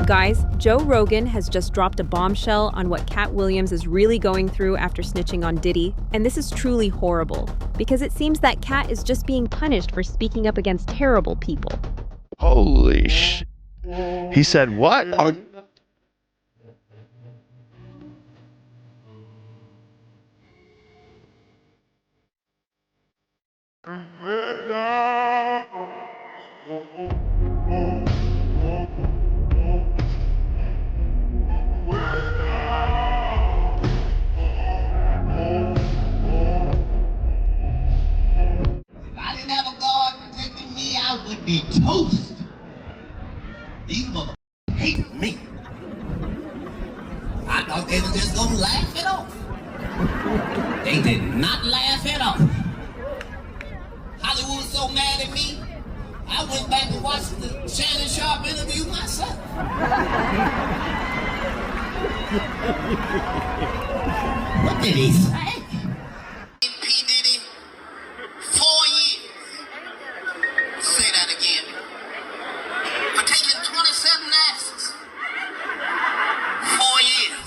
Guys, Joe Rogan has just dropped a bombshell on what Katt Williams is really going through after snitching on Diddy, and this is truly horrible, because it seems that Katt is just being punished for speaking up against terrible people. Holy sh! He said what? If I didn't have a guard protecting me, I would be toast. These motherfuckers hate me. I thought they were just gonna laugh it off. They did not laugh it off. Hollywood was so mad at me, I went back and watched the Shannon Sharp interview myself. What did he say? P. Diddy, 4 years. Say that again. For taking 27 asses. 4 years.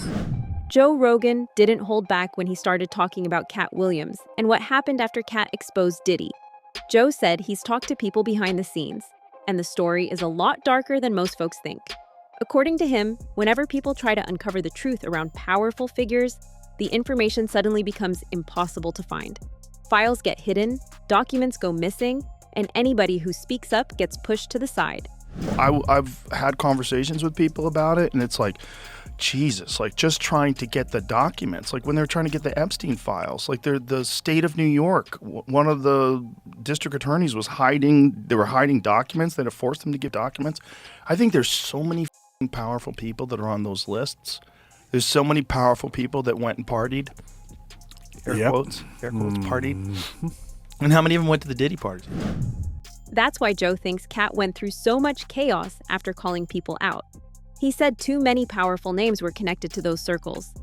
Joe Rogan didn't hold back when he started talking about Katt Williams and what happened after Katt exposed Diddy. Joe said he's talked to people behind the scenes, and the story is a lot darker than most folks think. According to him, whenever people try to uncover the truth around powerful figures, the information suddenly becomes impossible to find. Files get hidden, documents go missing, and anybody who speaks up gets pushed to the side. I've had conversations with people about it, and it's like, Jesus, like just trying to get the documents, like when they're trying to get the Epstein files, like the state of New York, one of the district attorneys was they were hiding documents that have forced them to give documents. I think there's so many powerful people that are on those lists. There's so many powerful people that went and partied. Air quotes, partied. And how many of them went to the Diddy parties? That's why Joe thinks Katt went through so much chaos after calling people out. He said too many powerful names were connected to those circles.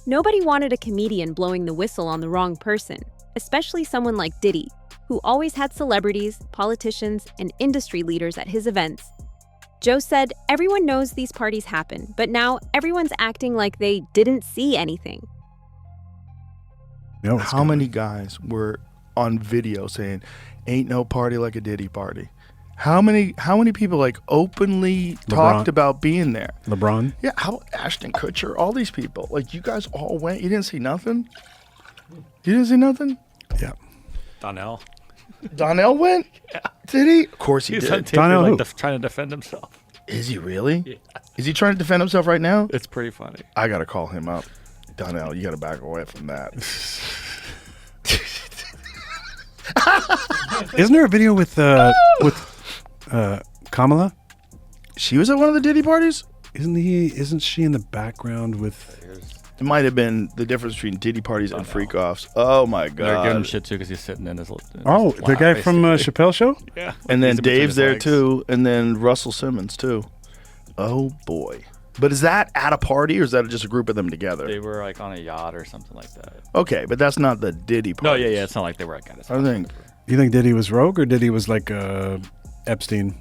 Nobody wanted a comedian blowing the whistle on the wrong person, especially someone like Diddy, who always had celebrities, politicians, and industry leaders at his events. Joe said everyone knows these parties happen, but now everyone's acting like they didn't see anything. How many guys were on video saying, "Ain't no party like a Diddy party"? How many people like openly talked about being there? LeBron? Yeah, how Ashton Kutcher, all these people. Like you guys all went. You didn't see nothing? You didn't see nothing? Yeah. Donnell. Donnell went? Yeah. Did he? Of course he did. Donnell who? Trying to defend himself. Is he really? Yeah. Is he trying to defend himself right now? It's pretty funny. I got to call him up. Donnell, you got to back away from that. Isn't there a video with Kamala? She was at one of the Diddy parties? Isn't she in the background with... It might have been the difference between Diddy parties and freak-offs. Oh, my God. They're giving him shit, too, because he's sitting in his... the guy from Chappelle Show? Yeah. And then Dave's there, too. And then Russell Simmons, too. Oh, boy. But is that at a party, or is that just a group of them together? They were, like, on a yacht or something like that. Okay, but that's not the Diddy party. No, yeah, it's not like they were at I think... You think Diddy was rogue, or Diddy was like a Epstein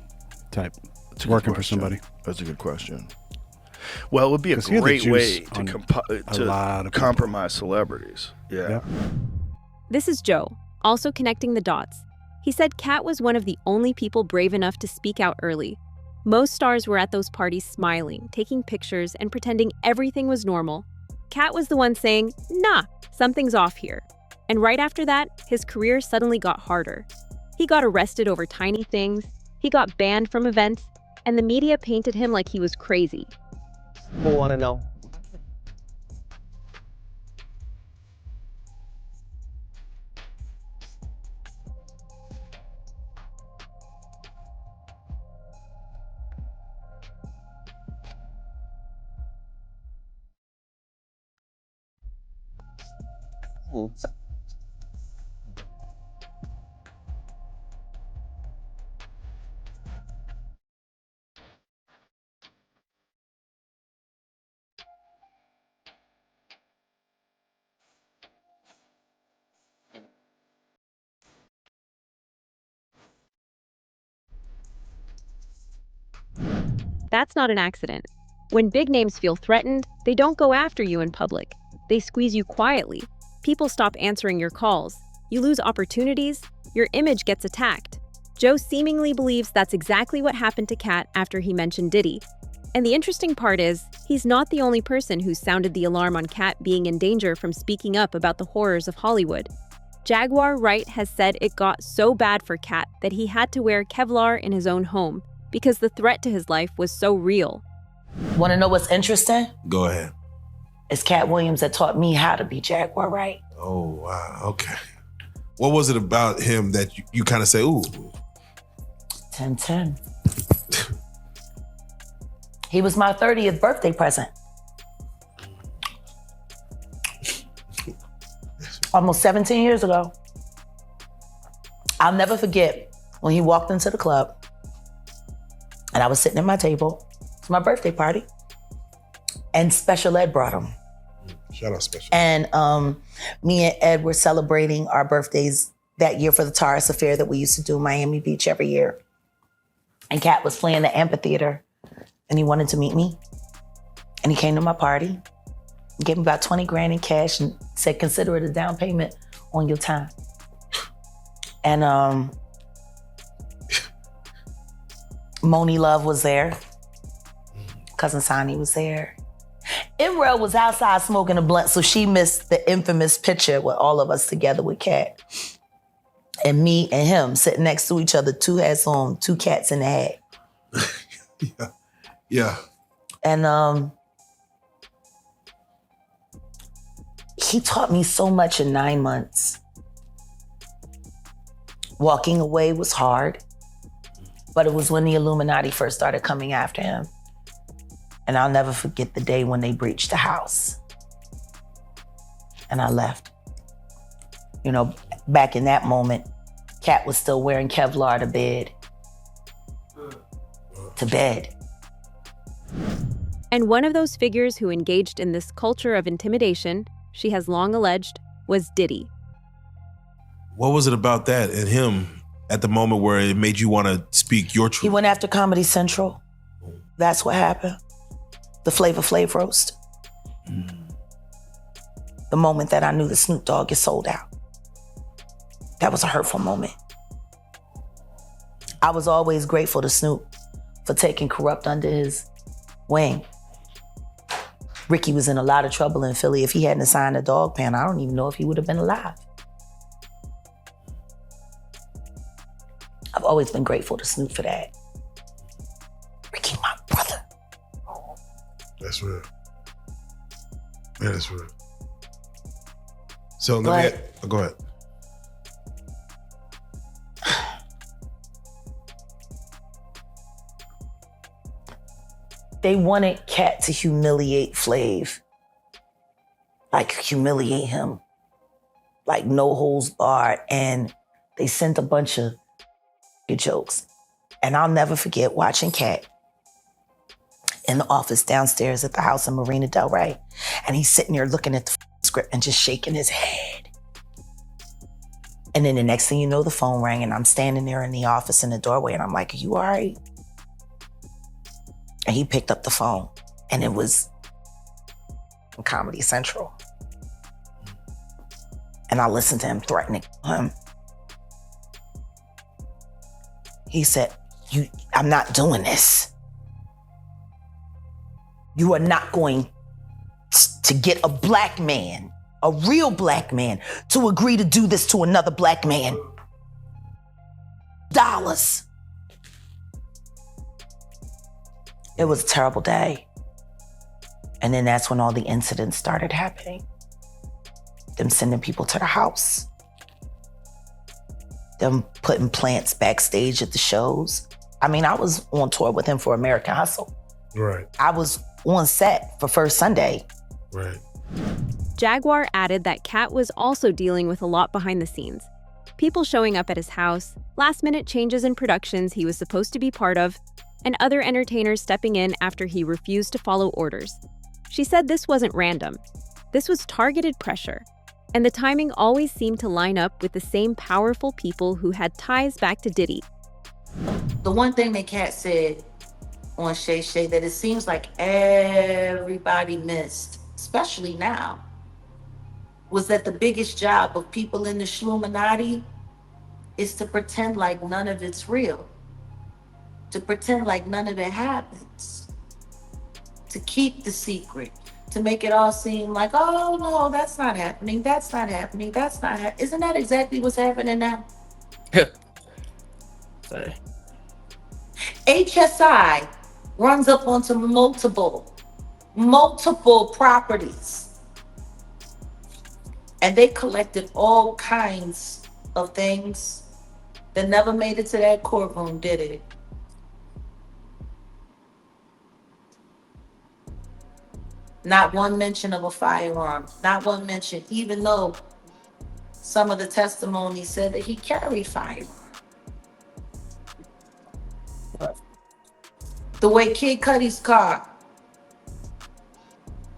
type, working for somebody? That's a good question. Well, it would be a great way to compromise celebrities. Yeah. This is Joe, also connecting the dots. He said Katt was one of the only people brave enough to speak out early. Most stars were at those parties smiling, taking pictures, and pretending everything was normal. Katt was the one saying, "Nah, something's off here." And right after that, his career suddenly got harder. He got arrested over tiny things, he got banned from events, and the media painted him like he was crazy. People want to know. That's not an accident. When big names feel threatened, they don't go after you in public. They squeeze you quietly. People stop answering your calls. You lose opportunities. Your image gets attacked. Joe seemingly believes that's exactly what happened to Katt after he mentioned Diddy. And the interesting part is, he's not the only person who sounded the alarm on Katt being in danger from speaking up about the horrors of Hollywood. Jaguar Wright has said it got so bad for Katt that he had to wear Kevlar in his own home because the threat to his life was so real. Want to know what's interesting? Go ahead. It's Katt Williams that taught me how to be Jaguar Wright. Oh, wow. Okay. What was it about him that you kind of say, ooh? 10-10. He was my 30th birthday present. Almost 17 years ago. I'll never forget when he walked into the club and I was sitting at my table. It's my birthday party. And Special Ed brought him. Shout out Special. And me and Ed were celebrating our birthdays that year for the Taurus Affair that we used to do in Miami Beach every year. And Katt was playing the amphitheater and he wanted to meet me. And he came to my party, gave me about 20 grand in cash and said, consider it a down payment on your time. And Moni Love was there. Cousin Sonny was there. Imrel was outside smoking a blunt, so she missed the infamous picture with all of us together with Katt. And me and him sitting next to each other, two hats on, two cats in the hat. Yeah. And he taught me so much in 9 months. Walking away was hard, but it was when the Illuminati first started coming after him. And I'll never forget the day when they breached the house. And I left. You know, back in that moment, Katt was still wearing Kevlar to bed. To bed. And one of those figures who engaged in this culture of intimidation, she has long alleged, was Diddy. What was it about that and him at the moment where it made you want to speak your truth? He went after Comedy Central. That's what happened. The Flavor Flav roast. The moment that I knew the Snoop Dogg is sold out. That was a hurtful moment. I was always grateful to Snoop for taking Corrupt under his wing. Ricky was in a lot of trouble in Philly. If he hadn't signed a dog pen, I don't even know if he would have been alive. I've always been grateful to Snoop for that. Ricky, my brother. That's real. Man, that's real. So let me, go ahead. They wanted Katt to humiliate Flav. Like humiliate him. Like no holds barred. And they sent a bunch of jokes. And I'll never forget watching Katt in the office downstairs at the house in Marina Del Rey. And he's sitting there looking at the script and just shaking his head. And then the next thing you know, the phone rang and I'm standing there in the office in the doorway and I'm like, are you all right? And he picked up the phone and it was Comedy Central. And I listened to him threatening him. He said, I'm not doing this. You are not going to get a black man, a real black man, to agree to do this to another black man. Dollars. It was a terrible day. And then that's when all the incidents started happening. Them sending people to the house. Them putting plants backstage at the shows. I mean, I was on tour with him for American Hustle. Right. I was on set for First Sunday. Right. Jaguar added that Katt was also dealing with a lot behind the scenes. People showing up at his house, last-minute changes in productions he was supposed to be part of, and other entertainers stepping in after he refused to follow orders. She said this wasn't random. This was targeted pressure. And the timing always seemed to line up with the same powerful people who had ties back to Diddy. The one thing that Katt said on Shay Shay that it seems like everybody missed, especially now, was that the biggest job of people in the Illuminati is to pretend like none of it's real, to pretend like none of it happens, to keep the secret, to make it all seem like, oh no, that's not happening, that's not happening, that's not happening. Isn't that exactly what's happening now? Sorry. HSI runs up onto multiple properties. And they collected all kinds of things that never made it to that courtroom, did it? Not one mention of a firearm, not one mention, even though some of the testimony said that he carried firearms. The way Kid Cudi's car,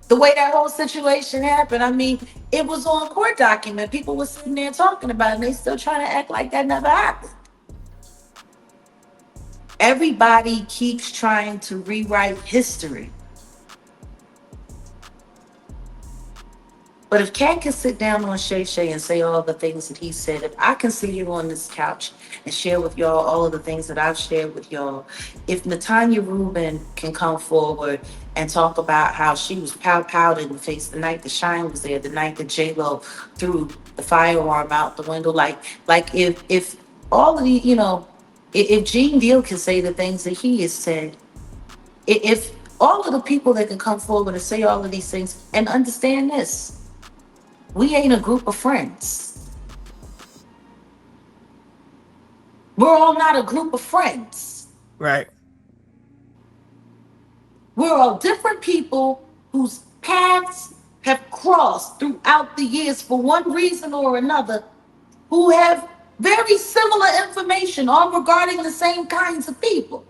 the way that whole situation happened, I mean, it was on court document. People were sitting there talking about it, and they still trying to act like that never happened. Everybody keeps trying to rewrite history. But if Katt can sit down on Shay Shay and say all the things that he said, if I can sit here on this couch and share with y'all all of the things that I've shared with y'all, if Natanya Rubin can come forward and talk about how she was powdered in the face the night that Shine was there, the night that J-Lo threw the firearm out the window, like if all of the, you know, if Gene Deal can say the things that he has said, if all of the people that can come forward and say all of these things and understand this, we ain't a group of friends. We're all not a group of friends. Right. We're all different people whose paths have crossed throughout the years for one reason or another, who have very similar information all regarding the same kinds of people.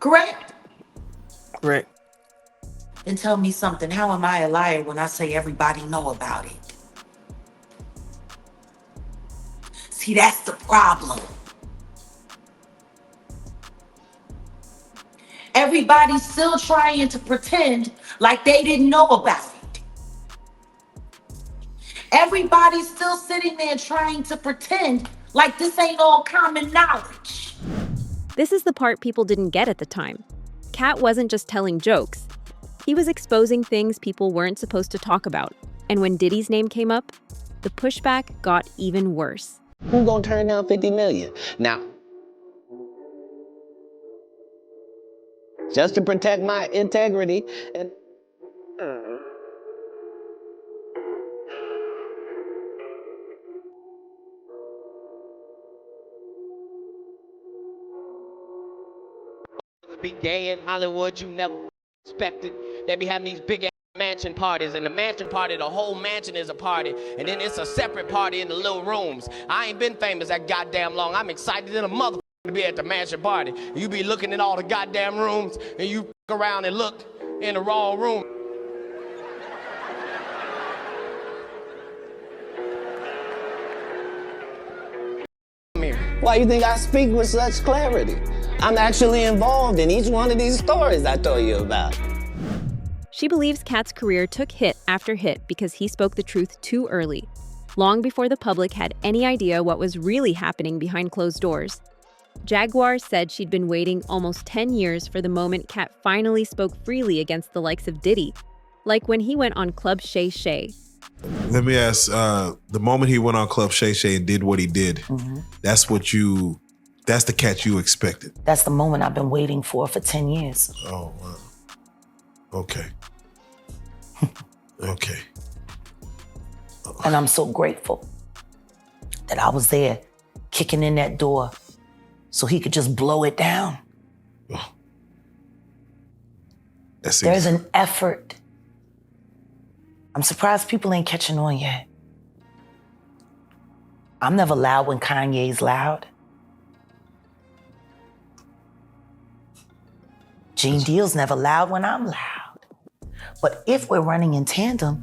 Correct? Correct. Then tell me something. How am I a liar when I say everybody know about it? See, that's the problem. Everybody's still trying to pretend like they didn't know about it. Everybody's still sitting there trying to pretend like this ain't all common knowledge. This is the part people didn't get at the time. Katt wasn't just telling jokes. He was exposing things people weren't supposed to talk about. And when Diddy's name came up, the pushback got even worse. Who gonna turn down 50 million? Now, just to protect my integrity and be gay in Hollywood, you never expected. They be having these big ass mansion parties, and the mansion party, the whole mansion is a party, and then it's a separate party in the little rooms. I ain't been famous that goddamn long. I'm excited in a mother to be at the mansion party. You be looking in all the goddamn rooms, and you around and look in the wrong room. why you think I speak with such clarity? I'm actually involved in each one of these stories I told you about. She believes Katt's career took hit after hit because he spoke the truth too early, long before the public had any idea what was really happening behind closed doors. Jaguar said she'd been waiting almost 10 years for the moment Katt finally spoke freely against the likes of Diddy, like when he went on Club Shay Shay. Let me ask, the moment he went on Club Shay Shay and did what he did, that's the Katt you expected? That's the moment I've been waiting for 10 years. Oh, wow. Okay. Okay. And I'm so grateful that I was there kicking in that door so he could just blow it down. Oh. That's There's an effort. I'm surprised people ain't catching on yet. I'm never loud when Kanye's loud. Gene Deal's never loud when I'm loud. But if we're running in tandem,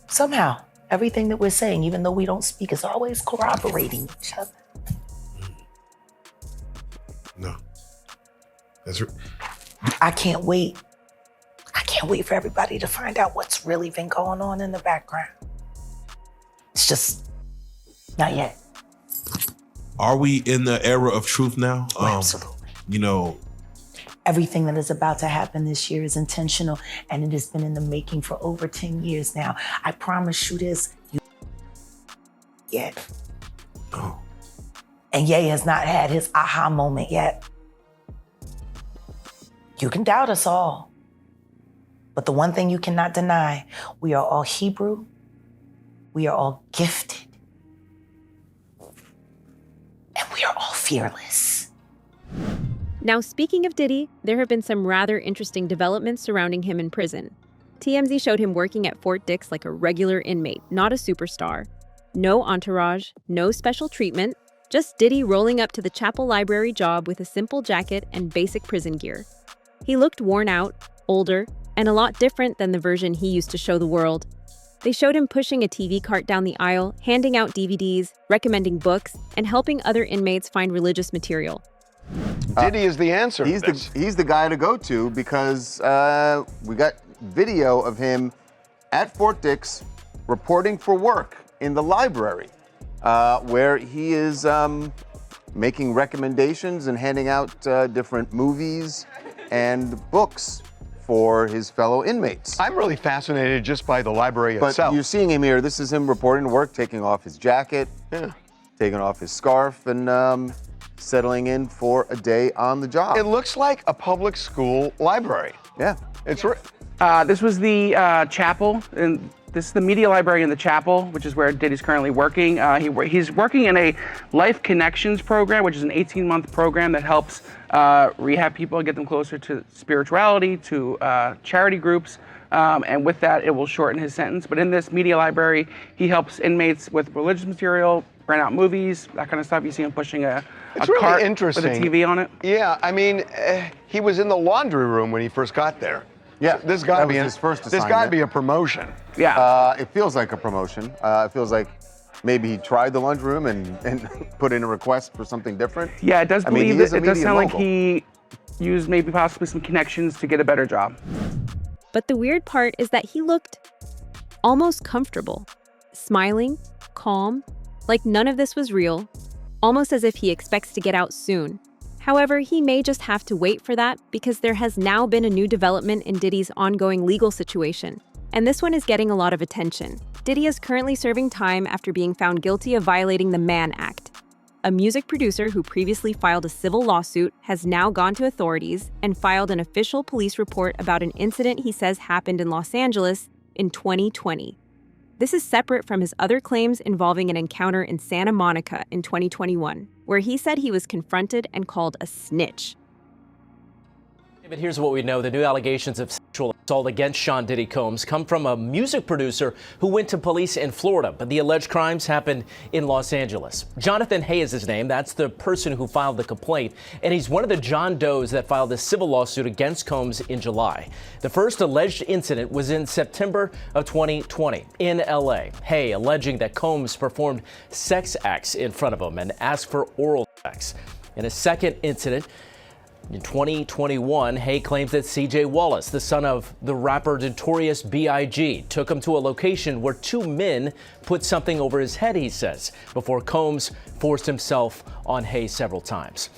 somehow everything that we're saying, even though we don't speak, is always corroborating each other. No. That's I can't wait. I can't wait for everybody to find out what's really been going on in the background. It's just not yet. Are we in the era of truth now? Oh, absolutely. You know, everything that is about to happen this year is intentional, and it has been in the making for over 10 years now. I promise you this, you yet. Oh. And Ye has not had his aha moment yet. You can doubt us all, but the one thing you cannot deny, we are all Hebrew, we are all gifted, and we are all fearless. Now, speaking of Diddy, there have been some rather interesting developments surrounding him in prison. TMZ showed him working at Fort Dix like a regular inmate, not a superstar. No entourage, no special treatment, just Diddy rolling up to the chapel library job with a simple jacket and basic prison gear. He looked worn out, older, and a lot different than the version he used to show the world. They showed him pushing a TV cart down the aisle, handing out DVDs, recommending books, and helping other inmates find religious material. Diddy is the answer. He's the guy to go to because we got video of him at Fort Dix reporting for work in the library, where he is making recommendations and handing out different movies and books for his fellow inmates. I'm really fascinated just by the library But itself. you're seeing him here. This is him reporting to work, taking off his jacket, taking off his scarf, and settling in for a day on the job. It looks like a public school library. Yeah. It's This was the chapel, and this is the media library in the chapel, which is where Diddy's currently working. He's working in a Life Connections program, which is an 18-month program that helps rehab people, get them closer to spirituality, to charity groups, and with that, it will shorten his sentence. But in this media library, he helps inmates with religious material, rent out movies, that kind of stuff. You see him pushing a really cart interesting with a TV on it. Yeah, I mean, he was in the laundry room when he first got there. Yeah, so this got to be his first This assignment. got to be a promotion. Yeah. It feels like a promotion. It feels like maybe he tried the lunchroom and put in a request for something different. Yeah, it does I mean, believe he is a it does media sound like mogul. he used maybe possibly some connections to get a better job. But the weird part is that he looked almost comfortable, smiling, calm, like none of this was real, almost as if he expects to get out soon. However, he may just have to wait for that because there has now been a new development in Diddy's ongoing legal situation. And this one is getting a lot of attention. Diddy is currently serving time after being found guilty of violating the Mann Act. A music producer who previously filed a civil lawsuit has now gone to authorities and filed an official police report about an incident he says happened in Los Angeles in 2020. This is separate from his other claims involving an encounter in Santa Monica in 2021, where he said he was confronted and called a snitch. But here's what we know. The new allegations of sexual assault against Sean Diddy Combs come from a music producer who went to police in Florida, but the alleged crimes happened in Los Angeles. Jonathan Hay is his name. That's the person who filed the complaint, and he's one of the John Does that filed a civil lawsuit against Combs in July. The first alleged incident was in September of 2020 in L.A. Hay alleging that Combs performed sex acts in front of him and asked for oral sex. In a second incident, in 2021, Hay claims that C.J. Wallace, the son of the rapper Notorious B.I.G., took him to a location where two men put something over his head, he says, before Combs forced himself on Hay several times.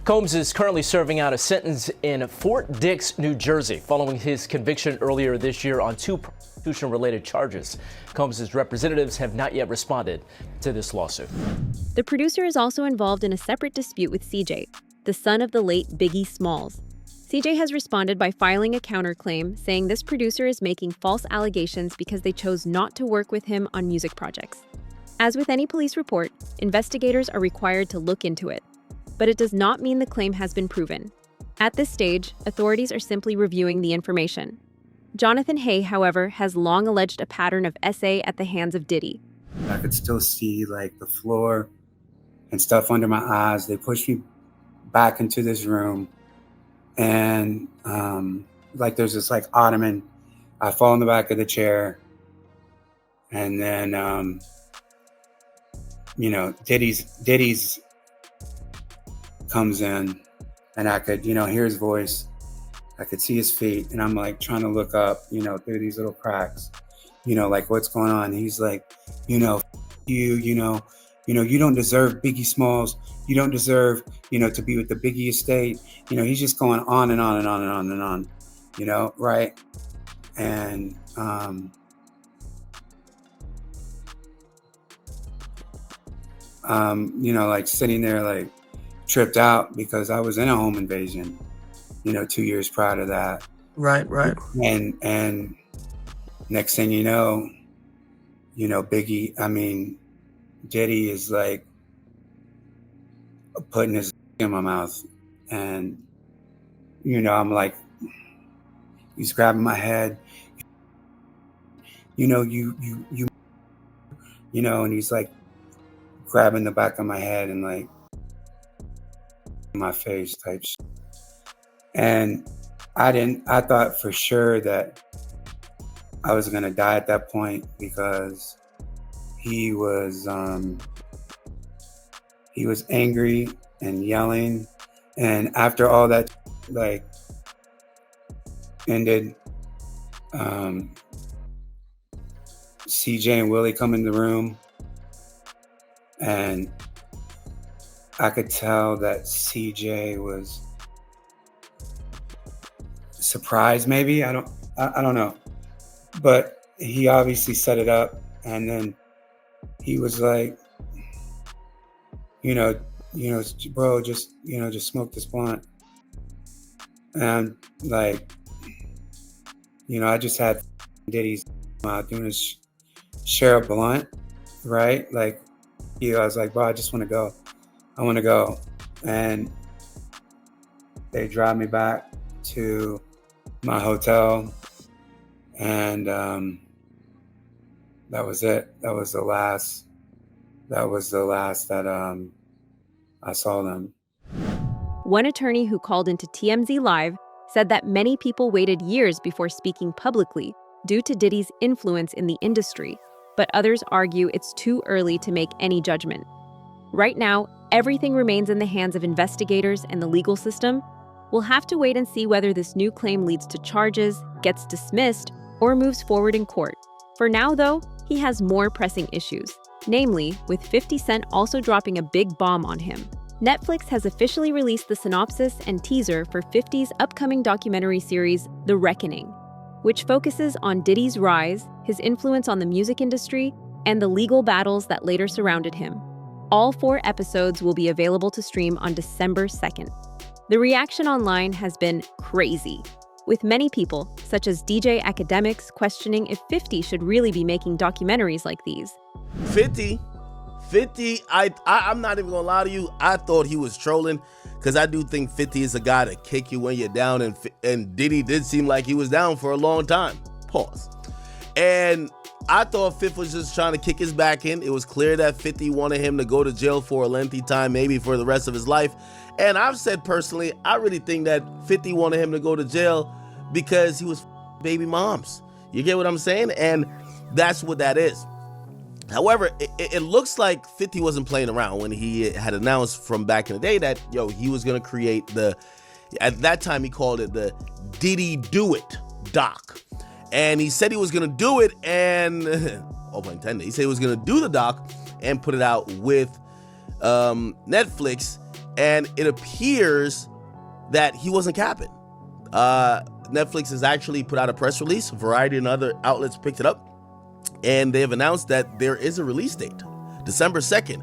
Combs is currently serving out a sentence in Fort Dix, New Jersey, following his conviction earlier this year on two prostitution-related charges. Combs' representatives have not yet responded to this lawsuit. The producer is also involved in a separate dispute with C.J., the son of the late Biggie Smalls. CJ has responded by filing a counterclaim, saying this producer is making false allegations because they chose not to work with him on music projects. As with any police report, investigators are required to look into it. But it does not mean the claim has been proven. At this stage, authorities are simply reviewing the information. Jonathan Hay, however, has long alleged a pattern of SA at the hands of Diddy. I could still see like the floor and stuff under my eyes. They pushed me back into this room, and like there's this like ottoman. I fall in the back of the chair, and then Diddy's comes in, and I could hear his voice, I could see his feet, and I'm like trying to look up, through these little cracks, like what's going on. And he's like, you don't deserve Biggie Smalls. You don't deserve, to be with the Biggie estate. He's just going on and on and on and on and on, right? And like sitting there like tripped out because I was in a home invasion, 2 years prior to that. Right. And next thing you know, Diddy is like putting his in my mouth, and I'm like, he's grabbing my head, and he's like grabbing the back of my head and like my face type shit. And I thought for sure that I was gonna die at that point because he was angry and yelling. And after all that like ended, CJ and Willie come in the room, and I could tell that CJ was surprised, maybe. I don't know. But he obviously set it up, and then he was like, bro, just smoke this blunt. And like, I just had Diddy's doing his share a blunt, right? Like, I was like, bro, I just want to go. I want to go. And they drive me back to my hotel, and that was it. That was the last that I saw them. One attorney who called into TMZ Live said that many people waited years before speaking publicly due to Diddy's influence in the industry, but others argue it's too early to make any judgment. Right now, everything remains in the hands of investigators and the legal system. We'll have to wait and see whether this new claim leads to charges, gets dismissed, or moves forward in court. For now, though, he has more pressing issues, namely with 50 Cent also dropping a big bomb on him. Netflix has officially released the synopsis and teaser for 50's upcoming documentary series, The Reckoning, which focuses on Diddy's rise, his influence on the music industry, and the legal battles that later surrounded him. All 4 episodes will be available to stream on December 2nd. The reaction online has been crazy, with many people, such as DJ Academics, questioning if 50 should really be making documentaries like these. 50, I'm not even gonna lie to you, I thought he was trolling, because I do think 50 is a guy to kick you when you're down, and Diddy did seem like he was down for a long time. Pause. And I thought 50 was just trying to kick his back in. It was clear that 50 wanted him to go to jail for a lengthy time, maybe for the rest of his life. And I've said personally, I really think that 50 wanted him to go to jail because he was baby moms. You get what I'm saying? And that's what that is. However, it looks like 50 wasn't playing around when he had announced from back in the day that, he was going to create at that time he called it the Diddy Do It doc. And he said he was going to do it, and, oh pun intended, he said he was going to do the doc and put it out with Netflix, and it appears that he wasn't capping. Netflix has actually put out a press release. Variety and other outlets picked it up, and they have announced that there is a release date, December 2nd,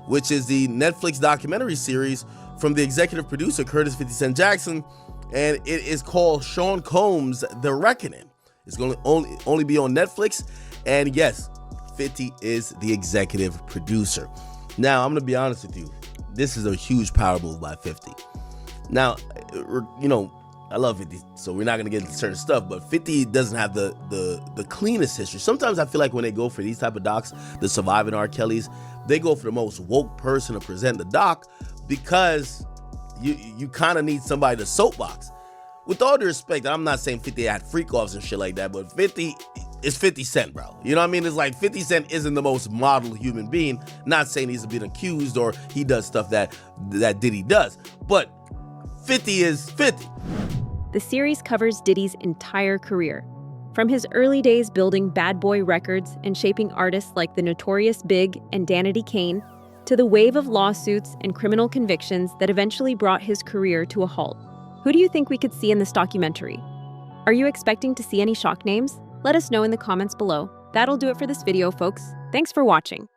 which is the Netflix documentary series from the executive producer, Curtis 50 Cent Jackson, and it is called Sean Combs' The Reckoning. It's going to only be on Netflix, and yes, 50 is the executive producer. Now, I'm going to be honest with you. This is a huge power move by 50. Now, I love 50, so we're not going to get into certain stuff, but 50 doesn't have the cleanest history. Sometimes I feel like when they go for these type of docs, the Surviving R. Kellys, they go for the most woke person to present the doc because you kind of need somebody to soapbox. With all due respect, I'm not saying 50 had freak-offs and shit like that, but 50 is 50 Cent, bro. You know what I mean? It's like 50 Cent isn't the most model human being. Not saying he's been accused or he does stuff that Diddy does, but 50 is 50. The series covers Diddy's entire career, from his early days building bad boy records and shaping artists like the Notorious Big and Danity Kane, to the wave of lawsuits and criminal convictions that eventually brought his career to a halt. Who do you think we could see in this documentary? Are you expecting to see any shock names? Let us know in the comments below. That'll do it for this video, folks. Thanks for watching.